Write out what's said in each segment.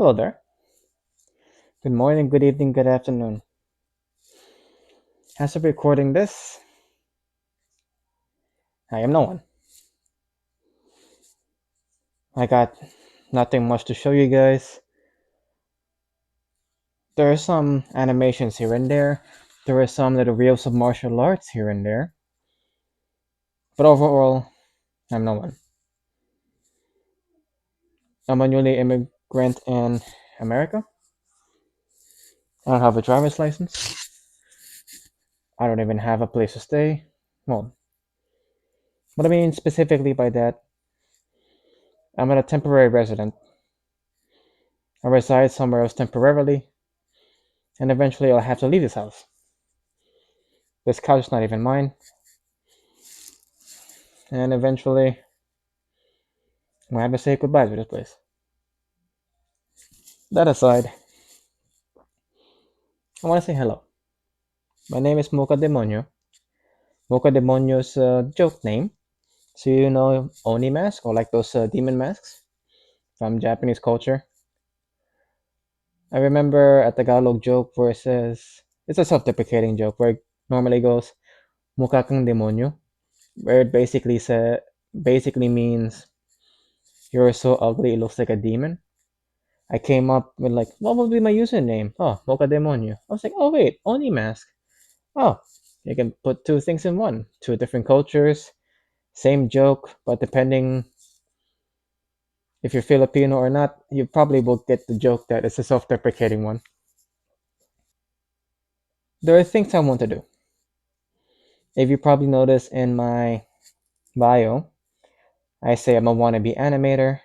Hello there. Good morning, good evening, good afternoon. As of recording this, I am no one. I got nothing much to show you guys. There are some animations here and there. There are some little reels of martial arts here and there. But overall, I'm no one. I'm a newly immigrant in America. I don't have a driver's license. I don't even have a place to stay. Well, what I mean specifically by that, I'm a temporary resident. I reside somewhere else temporarily, and eventually I'll have to leave this house. This couch is not even mine, and eventually I'm gonna have to say goodbye to this place. That aside, I want to say hello. My name is Mukha Demonyo. Mukha Demonyo's a joke name. So you know Oni mask or like those demon masks from Japanese culture. I remember a Tagalog joke where it says it's a self-deprecating joke where it normally goes Mukha kang demonyo, where it basically means you're so ugly it looks like a demon. I came up with like, what would be my username? Oh, Mukha Demonyo. I was like, oh wait, Oni mask. Oh, you can put two things in one. Two different cultures, same joke, but depending if you're Filipino or not, you probably will get the joke that it's a self-deprecating one. There are things I want to do. If you probably notice in my bio, I say I'm a wannabe animator,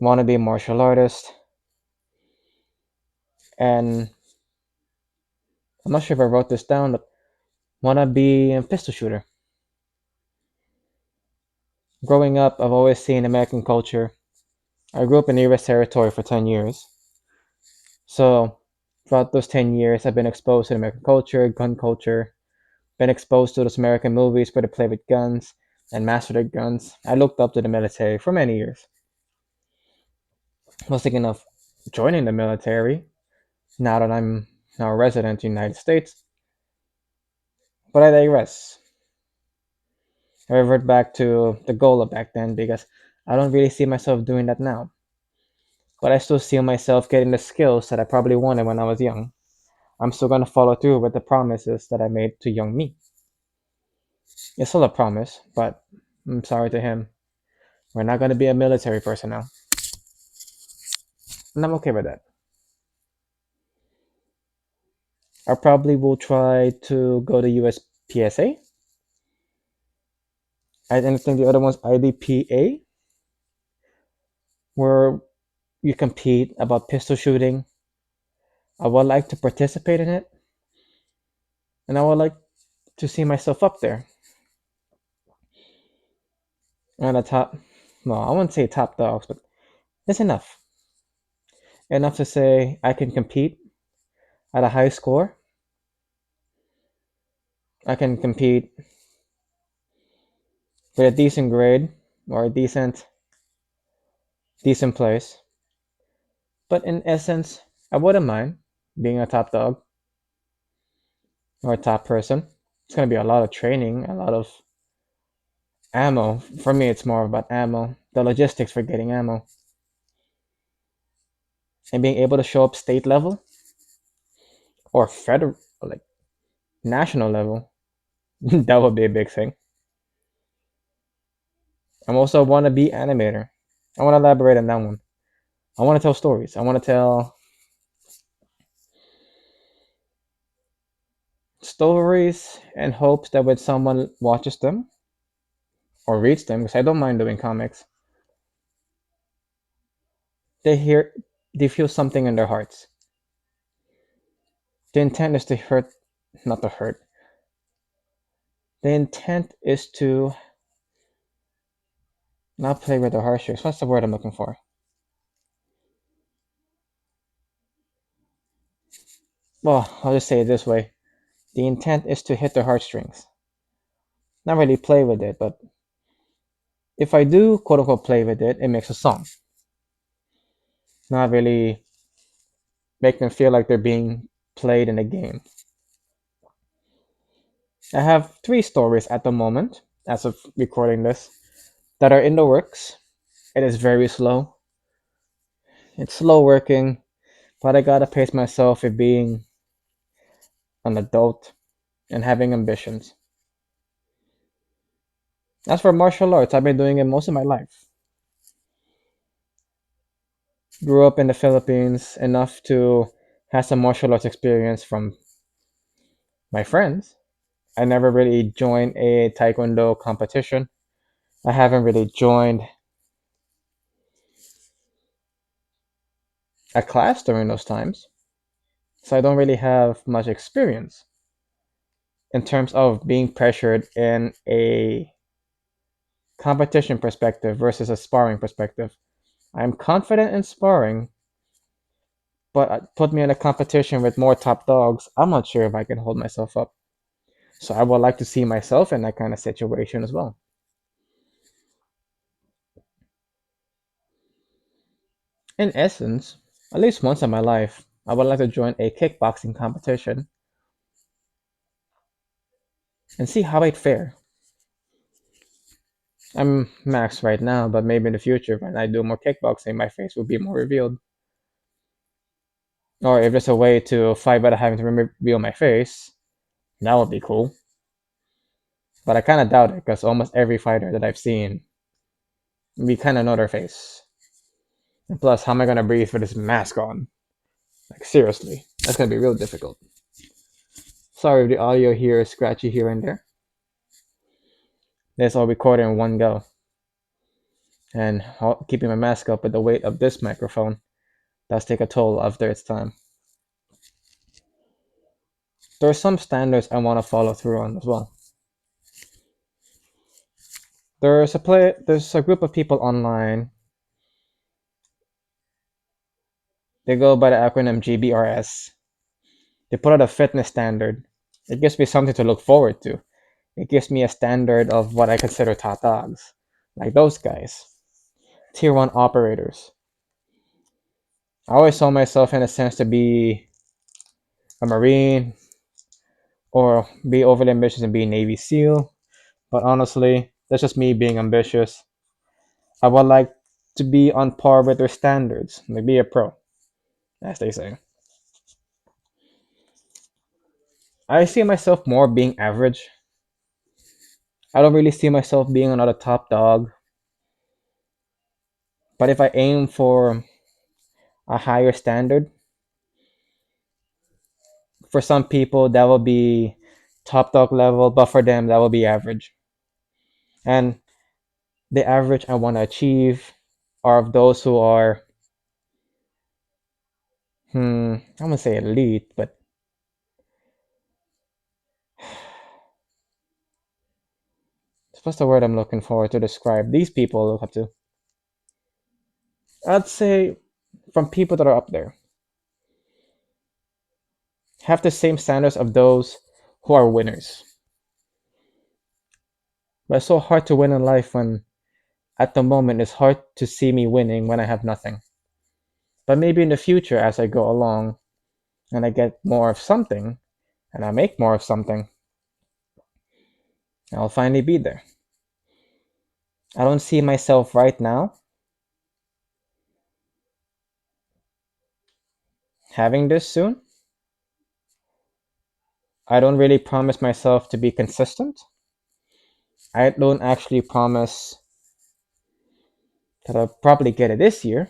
wannabe martial artist, and I'm not sure if I wrote this down, but wannabe pistol shooter. Growing up, I've always seen American culture. I grew up in US territory for 10 years. So, throughout those 10 years, I've been exposed to American culture, gun culture, been exposed to those American movies where they play with guns and master their guns. I looked up to the military for many years. I was thinking of joining the military now that I'm now a resident in the United States, but I digress. I revert back to the goal of back then because I don't really see myself doing that now. But I still see myself getting the skills that I probably wanted when I was young. I'm still going to follow through with the promises that I made to young me. It's still a promise, but I'm sorry to him. We're not going to be a military person now. And I'm okay with that. I probably will try to go to USPSA. I think the other one's IDPA, where you compete about pistol shooting. I would like to participate in it, and I would like to see myself up there on the top. Well, I wouldn't say top dogs, but it's enough. Enough to say I can compete at a high score. I can compete with a decent grade or a decent place. But in essence, I wouldn't mind being a top dog or a top person. It's gonna be a lot of training, a lot of ammo. For me, it's more about ammo, the logistics for getting ammo, and being able to show up state level or federal, like national level. That would be a big thing. I'm also a wannabe animator. I want to elaborate on that one. I want to tell stories. I want to tell stories and hopes that when someone watches them or reads them, because I don't mind doing comics, they hear, they feel something in their hearts. The intent is to hurt, not to hurt. The intent is to not play with their heartstrings. What's the word I'm looking for? Well, I'll just say it this way. The intent is to hit their heartstrings. Not really play with it, but if I do quote unquote play with it, it makes a song. not really make them feel like they're being played in a game. I have three stories at the moment, as of recording this, that are in the works. It is very slow. It's slow working, but I gotta pace myself with being an adult and having ambitions. As for martial arts, I've been doing it most of my life. Grew up in the Philippines enough to have some martial arts experience from my friends. I never really joined a taekwondo competition. I haven't really joined a class during those times, so I don't really have much experience in terms of being pressured in a competition perspective versus a sparring perspective. I'm confident in sparring, but put me in a competition with more top dogs, I'm not sure if I can hold myself up. So I would like to see myself in that kind of situation as well. In essence, at least once in my life, I would like to join a kickboxing competition and see how I'd fare. I'm max right now, but maybe in the future when I do more kickboxing, my face will be more revealed. Or if there's a way to fight without having to reveal my face, that would be cool. But I kind of doubt it because almost every fighter that I've seen, we kind of know their face. And plus, how am I gonna breathe with this mask on? Like seriously, that's gonna be real difficult. Sorry if the audio here is scratchy here and there. This all recorded in one go, and keeping my mask up with the weight of this microphone does take a toll after its time. There are some standards I want to follow through on as well. There's a group of people online. They go by the acronym GBRS. They put out a fitness standard. It gives me something to look forward to. It gives me a standard of what I consider top dogs, like those guys, tier one operators. I always saw myself in a sense to be a Marine or be overly ambitious and be a Navy SEAL. But honestly, that's just me being ambitious. I would like to be on par with their standards, like be a pro, as they say. I see myself more being average. I don't really see myself being another top dog. But if I aim for a higher standard, for some people that will be top dog level, but for them that will be average. And the average I want to achieve are of those who are, I'm gonna say elite, but what's the word I'm looking for to describe these people look up to? I'd say from people that are up there, have the same standards of those who are winners. But it's so hard to win in life when at the moment it's hard to see me winning when I have nothing. But maybe in the future, as I go along and I get more of something and I make more of something, I'll finally be there. I don't see myself right now having this soon. I don't really promise myself to be consistent. I don't actually promise that I'll probably get it this year.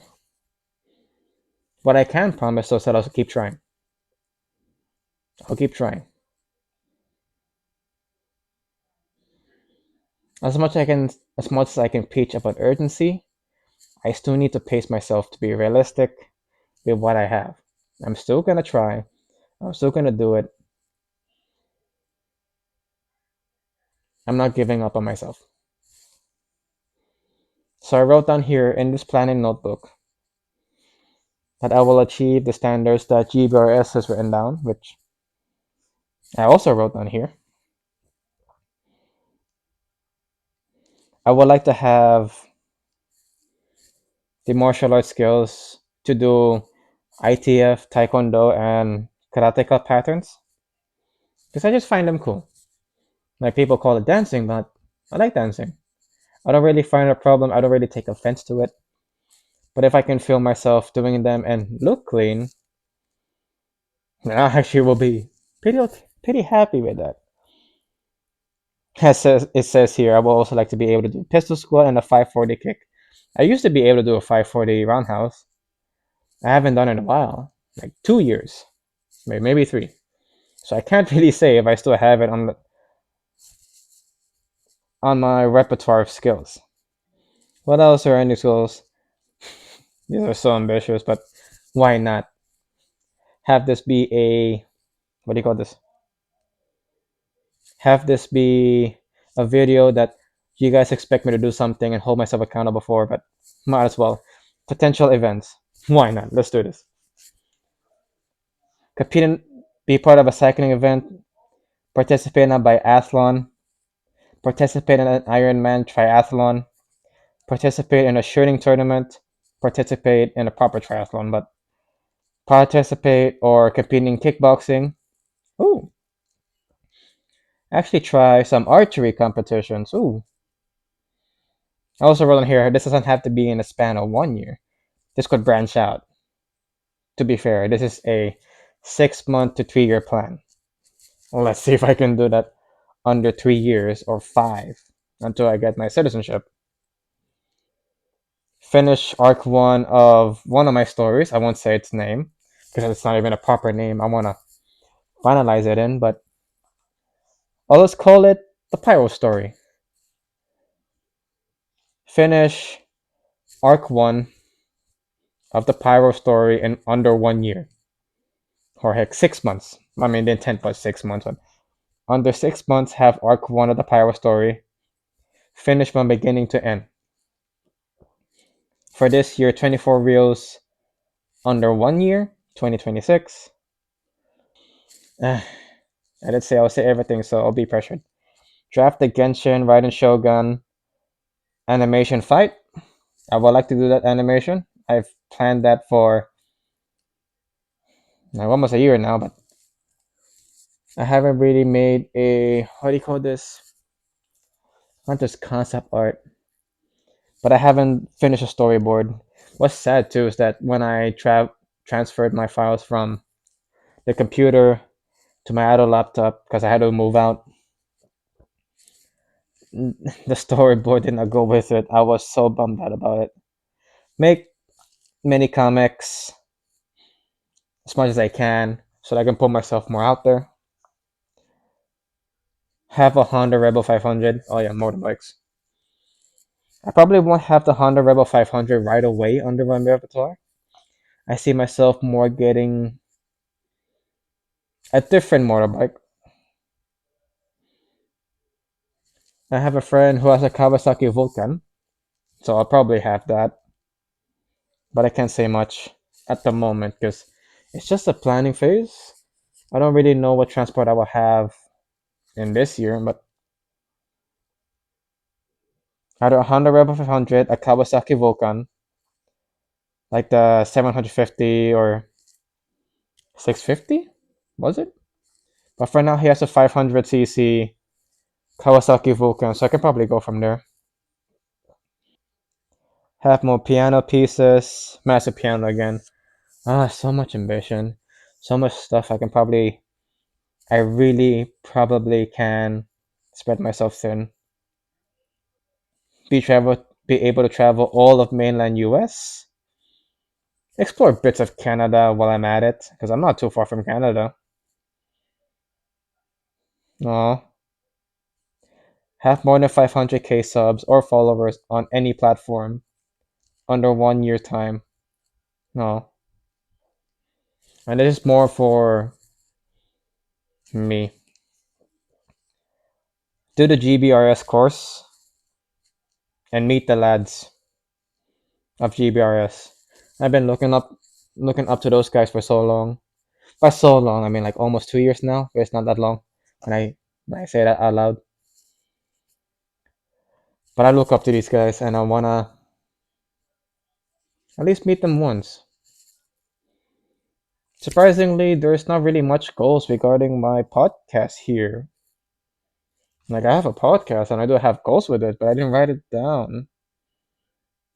What I can promise is that I'll keep trying. I'll keep trying. As much as I can preach about urgency, I still need to pace myself to be realistic with what I have. I'm still gonna try. I'm still gonna do it. I'm not giving up on myself. So I wrote down here in this planning notebook that I will achieve the standards that GBRS has written down, which I also wrote down here. I would like to have the martial arts skills to do ITF, Taekwondo, and karateka patterns because I just find them cool. Like people call it dancing, but I like dancing. I don't really find a problem. I don't really take offense to it. But if I can feel myself doing them and look clean, then I actually will be pretty happy with that. It says here, I will also like to be able to do pistol squat and a 540 kick. I used to be able to do a 540 roundhouse. I haven't done it in a while, like 2 years, maybe three. So I can't really say if I still have it on my repertoire of skills. What else are any skills? These are so ambitious, but why not have this be a what do you call this? Have this be a video that you guys expect me to do something and hold myself accountable for, but might as well. Potential events. Why not? Let's do this. Compete in, be part of a cycling event, participate in a biathlon, participate in an Ironman triathlon, participate in a shooting tournament, participate in a proper triathlon, but participate or compete in kickboxing. Ooh, actually try some archery competitions. Ooh. I also wrote on here, this doesn't have to be in a span of 1 year. This could branch out. To be fair, this is a 6 month to 3 year plan. Well, let's see if I can do that under 3 years or five until I get my citizenship. Finish arc one of my stories. I won't say its name because it's not even a proper name. I want to finalize it in, but I'll just call it the Pyro story. Finish arc one of the Pyro story in under 1 year. Or heck, 6 months. I mean, the intent was 6 months, but under 6 months, have arc one of the Pyro story. Finish from beginning to end. For this year, 24 reels under 1 year, 2026. I did say I'll say everything, so I'll be pressured. Draft the Genshin, Raiden Shogun animation fight. I would like to do that animation. I've planned that for like almost a year now, but I haven't really made a what do you call this? Not just concept art, but I haven't finished a storyboard. What's sad too is that when I transferred my files from the computer to my other laptop because I had to move out, the storyboard did not go with it. I was so bummed out about it. Make mini comics as much as I can so that I can put myself more out there. Have a Honda Rebel 500. Oh yeah, motorbikes. I probably won't have the Honda Rebel 500 right away under my repertoire. I see myself more getting a different motorbike. I have a friend who has a Kawasaki Vulcan, so I'll probably have that. But I can't say much at the moment because it's just a planning phase. I don't really know what transport I will have in this year, but either a Honda Rebel 500, a Kawasaki Vulcan, like the 750 or 650, was it? But for now, he has a 500cc Kawasaki Vulcan, so I can probably go from there. Have more piano pieces, massive piano again. So much ambition, so much stuff. I really probably can spread myself thin. Be able to travel all of mainland US. Explore bits of Canada while I'm at it, because I'm not too far from Canada. Aw. Have more than 500k subs or followers on any platform under 1 year time. No. And this is more for me. Do the GBRS course and meet the lads of GBRS. I've been looking up to those guys for so long. By so long, I mean like almost 2 years now, but it's not that long when I say that out loud. But I look up to these guys and I wanna at least meet them once. Surprisingly, there's not really much goals regarding my podcast here. Like, I have a podcast and I do have goals with it, but I didn't write it down.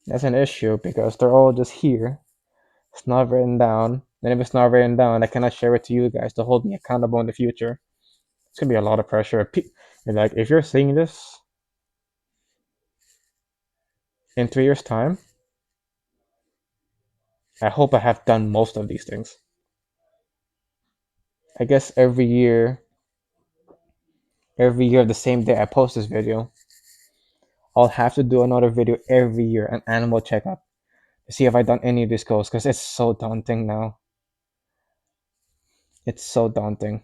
That's an issue because they're all just here. It's not written down. And if it's not written down, I cannot share it to you guys to hold me accountable in the future. It's gonna be a lot of pressure. And like, if you're seeing this in 3 years' time, I hope I have done most of these things. I guess every year the same day I post this video, I'll have to do another video every year, an animal checkup, to see if I've done any of these goals, because it's so daunting now. It's so daunting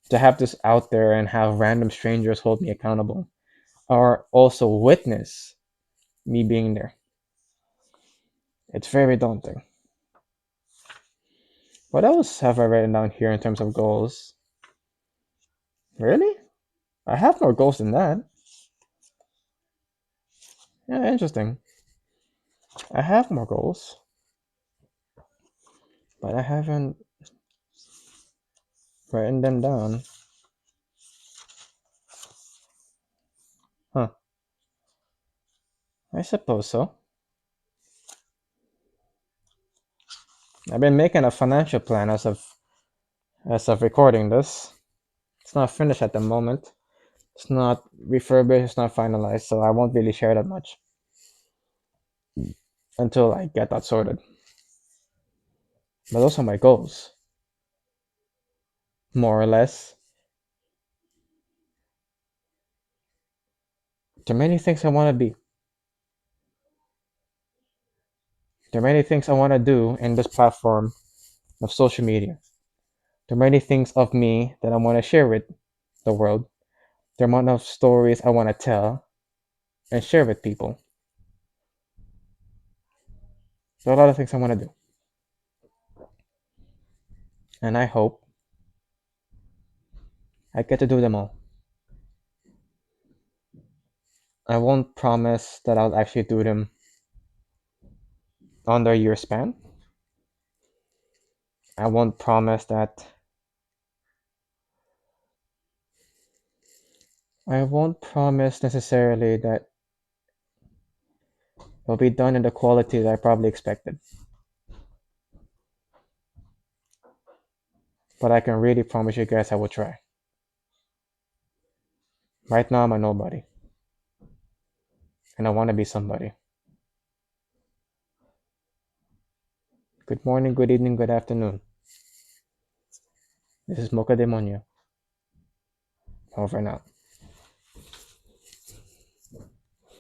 to have this out there and have random strangers hold me accountable or also witness me being there. It's very daunting. What else have I written down here in terms of goals? Really? I have more goals than that. Yeah, interesting. I have more goals, but I haven't written them down. Huh. I suppose so. I've been making a financial plan as of recording this. It's not finished at the moment. It's not refurbished, it's not finalized, so I won't really share that much until I get that sorted. But those are my goals, more or less. There are many things I want to be. There are many things I want to do in this platform of social media. There are many things of me that I want to share with the world. There are amount of stories I want to tell and share with people. There are a lot of things I want to do. And I hope I get to do them all. I won't promise that I'll actually do them on their year span. I won't promise that. I won't promise necessarily that it'll be done in the quality that I probably expected. But I can really promise you guys I will try. Right now I'm a nobody. And I want to be somebody. Good morning, good evening, good afternoon. This is Mukha Demonyo. Over and out.